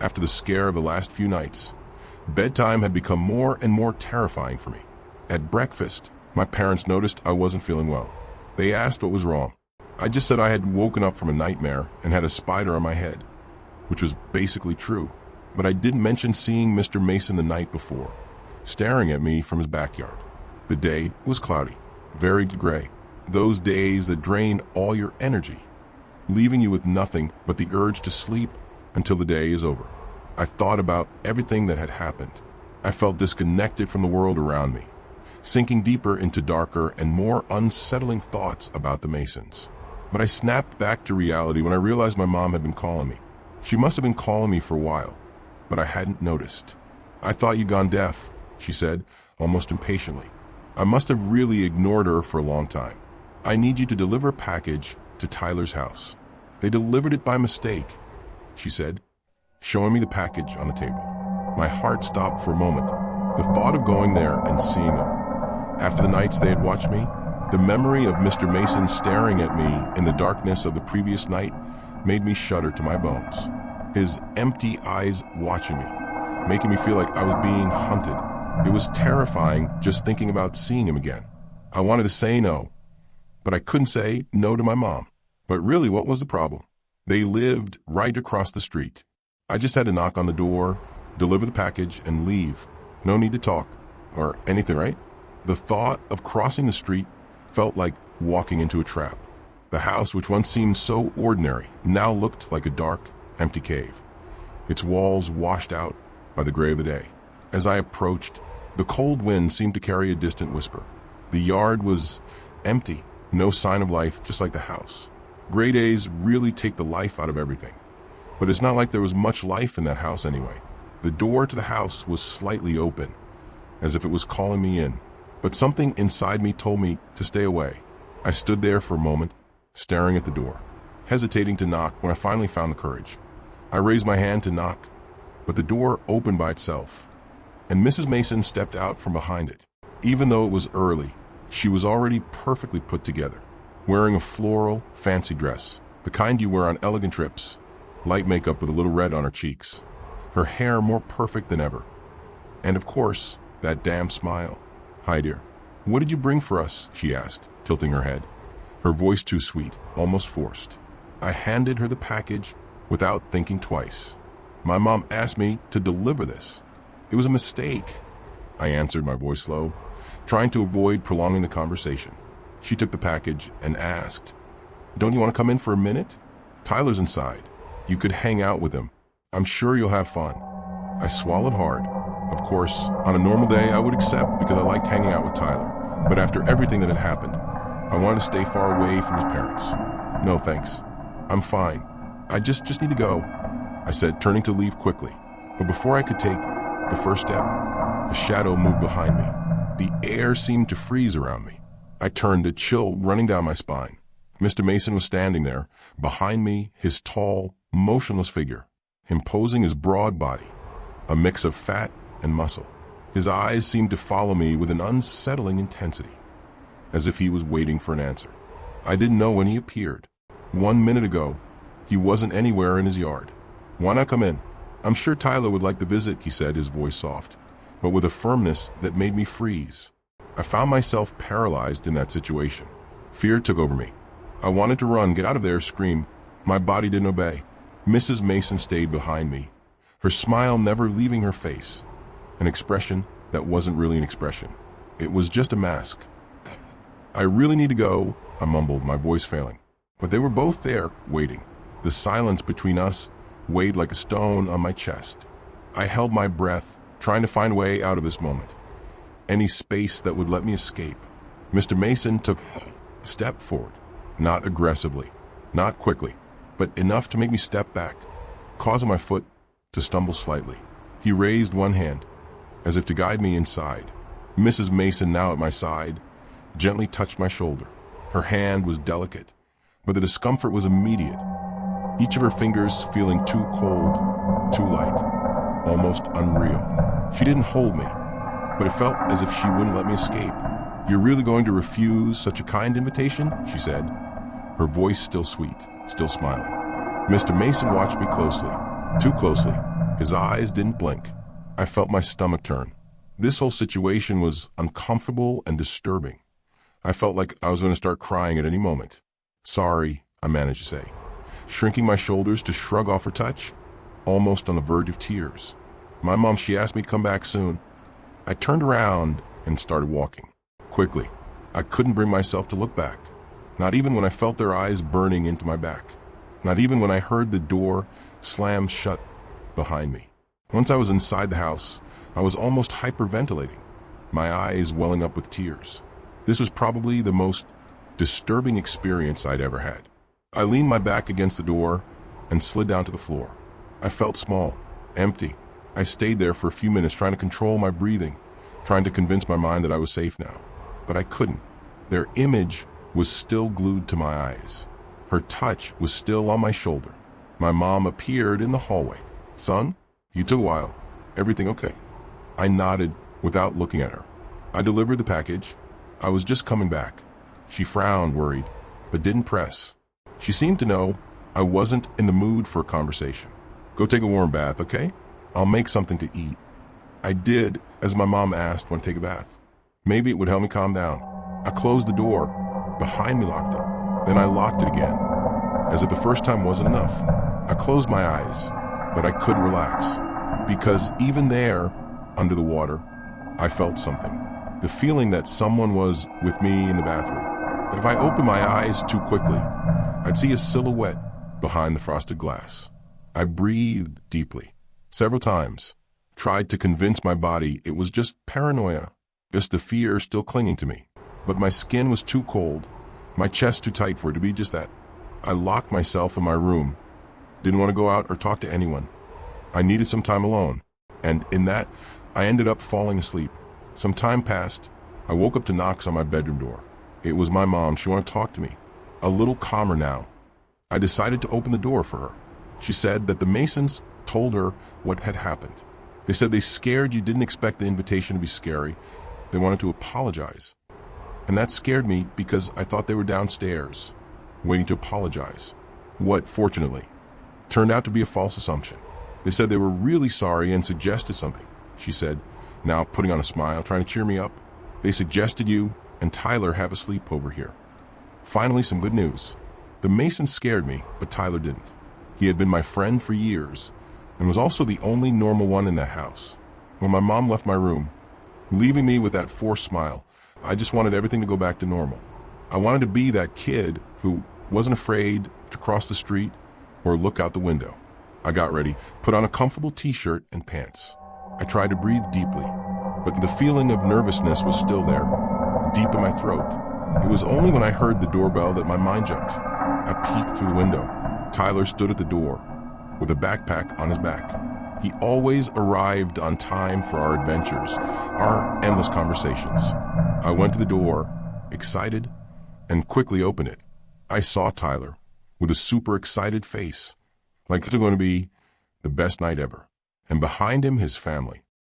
after the scare of the last few nights. Bedtime had become more and more terrifying for me. At breakfast, my parents noticed I wasn't feeling well. They asked what was wrong. I just said I had woken up from a nightmare and had a spider on my head, which was basically true. But I did mention seeing Mr. Mason the night before, staring at me from his backyard. The day was cloudy, very gray. Those days that drain all your energy, leaving you with nothing but the urge to sleep until the day is over. I thought about everything that had happened. I felt disconnected from the world around me, sinking deeper into darker and more unsettling thoughts about the Masons. But I snapped back to reality when I realized my mom had been calling me. She must have been calling me for a while, but I hadn't noticed. "I thought you'd gone deaf," she said, almost impatiently. I must have really ignored her for a long time. "I need you to deliver a package to Tyler's house." "They delivered it by mistake," she said, showing me the package on the table. My heart stopped for a moment. The thought of going there and seeing them. After the nights they had watched me, the memory of Mr. Mason staring at me in the darkness of the previous night made me shudder to my bones. His empty eyes watching me, making me feel like I was being hunted. It was terrifying just thinking about seeing him again. I wanted to say no, but I couldn't say no to my mom. But really, what was the problem? They lived right across the street. I just had to knock on the door, deliver the package, and leave. No need to talk or anything, right? The thought of crossing the street felt like walking into a trap. The house, which once seemed so ordinary, now looked like a dark, empty cave, its walls washed out by the gray of the day. As I approached, the cold wind seemed to carry a distant whisper. The yard was empty, no sign of life, just like the house. Gray days really take the life out of everything. But it's not like there was much life in that house anyway. The door to the house was slightly open, as if it was calling me in. But something inside me told me to stay away. I stood there for a moment, staring at the door, hesitating to knock when I finally found the courage. I raised my hand to knock, but the door opened by itself, and Mrs. Mason stepped out from behind it. Even though it was early, she was already perfectly put together, wearing a floral, fancy dress, the kind you wear on elegant trips, light makeup with a little red on her cheeks, her hair more perfect than ever, and of course, that damn smile. "Hi, dear. What did you bring for us?" she asked, tilting her head, her voice too sweet, almost forced. I handed her the package without thinking twice. "My mom asked me to deliver this. It was a mistake," I answered, my voice low, trying to avoid prolonging the conversation. She took the package and asked, "Don't you want to come in for a minute? Tyler's inside. You could hang out with him. I'm sure you'll have fun." I swallowed hard. Of course, on a normal day I would accept because I liked hanging out with Tyler. But after everything that had happened, I wanted to stay far away from his parents. "No, thanks. I'm fine. I just need to go," I said, turning to leave quickly. But before I could take the first step, a shadow moved behind me. The air seemed to freeze around me. I turned, a chill running down my spine. Mr. Mason was standing there, behind me, his tall, motionless figure, imposing his broad body, a mix of fat and muscle. His eyes seemed to follow me with an unsettling intensity, as if he was waiting for an answer. I didn't know when he appeared. 1 minute ago, he wasn't anywhere in his yard. "Why not come in? I'm sure Tyler would like to visit," he said, his voice soft, but with a firmness that made me freeze. I found myself paralyzed in that situation. Fear took over me. I wanted to run, get out of there, scream. My body didn't obey. Mrs. Mason stayed behind me, her smile never leaving her face, an expression that wasn't really an expression. It was just a mask. "I really need to go," I mumbled, my voice failing. But they were both there, waiting. The silence between us weighed like a stone on my chest. I held my breath, trying to find a way out of this moment, any space that would let me escape. Mr. Mason took a step forward, not aggressively, not quickly, but enough to make me step back, causing my foot to stumble slightly. He raised one hand, as if to guide me inside. Mrs. Mason, now at my side, gently touched my shoulder. Her hand was delicate, but the discomfort was immediate, each of her fingers feeling too cold, too light, almost unreal. She didn't hold me, but it felt as if she wouldn't let me escape. "You're really going to refuse such a kind invitation?" she said, her voice still sweet, still smiling. Mr. Mason watched me closely, too closely, His eyes didn't blink. I felt my stomach turn. This whole situation was uncomfortable and disturbing. I felt like I was going to start crying at any moment. "Sorry," I managed to say, shrinking my shoulders to shrug off her touch, almost on the verge of tears. My mom, she asked me to come back soon. I turned around and started walking. Quickly, I couldn't bring myself to look back. Not even when I felt their eyes burning into my back. Not even when I heard the door slam shut behind me. Once I was inside the house, I was almost hyperventilating, my eyes welling up with tears. This was probably the most disturbing experience I'd ever had. I leaned my back against the door and slid down to the floor. I felt small, empty. I stayed there for a few minutes trying to control my breathing, trying to convince my mind that I was safe now. But I couldn't. Their image was still glued to my eyes. Her touch was still on my shoulder. My mom appeared in the hallway. "Son, you took a while. Everything okay?" I nodded without looking at her. "I delivered the package. I was just coming back." She frowned, worried, but didn't press. She seemed to know I wasn't in the mood for a conversation. "Go take a warm bath, okay? I'll make something to eat." I did as my mom asked when to take a bath. Maybe it would help me calm down. I closed the door. Behind me locked it. Then I locked it again. As if the first time wasn't enough. I closed my eyes, but I couldn't relax. Because even there, under the water, I felt something. The feeling that someone was with me in the bathroom. That if I opened my eyes too quickly, I'd see a silhouette behind the frosted glass. I breathed deeply, several times, tried to convince my body it was just paranoia, just the fear still clinging to me. But my skin was too cold, my chest too tight for it to be just that. I locked myself in my room, didn't want to go out or talk to anyone. I needed some time alone, and in that, I ended up falling asleep. Some time passed. I woke up to knocks on my bedroom door. It was my mom. She wanted to talk to me. A little calmer now. I decided to open the door for her. She said that the Masons told her what had happened. They said they scared you, didn't expect the invitation to be scary. They wanted to apologize. And that scared me because I thought they were downstairs, waiting to apologize. What, fortunately, turned out to be a false assumption. They said they were really sorry and suggested something, she said, now putting on a smile, trying to cheer me up. They suggested you and Tyler have a sleepover here. Finally, some good news. The Masons scared me, but Tyler didn't. He had been my friend for years and was also the only normal one in that house. When my mom left my room, leaving me with that forced smile, I just wanted everything to go back to normal. I wanted to be that kid who wasn't afraid to cross the street or look out the window. I got ready, put on a comfortable t-shirt and pants. I tried to breathe deeply, but the feeling of nervousness was still there, deep in my throat. It was only when I heard the doorbell that my mind jumped. I peeked through the window. Tyler stood at the door with a backpack on his back. He always arrived on time for our adventures, our endless conversations. I went to the door, excited, and quickly opened it. I saw Tyler with a super excited face, like it was going to be the best night ever. And behind him, his family.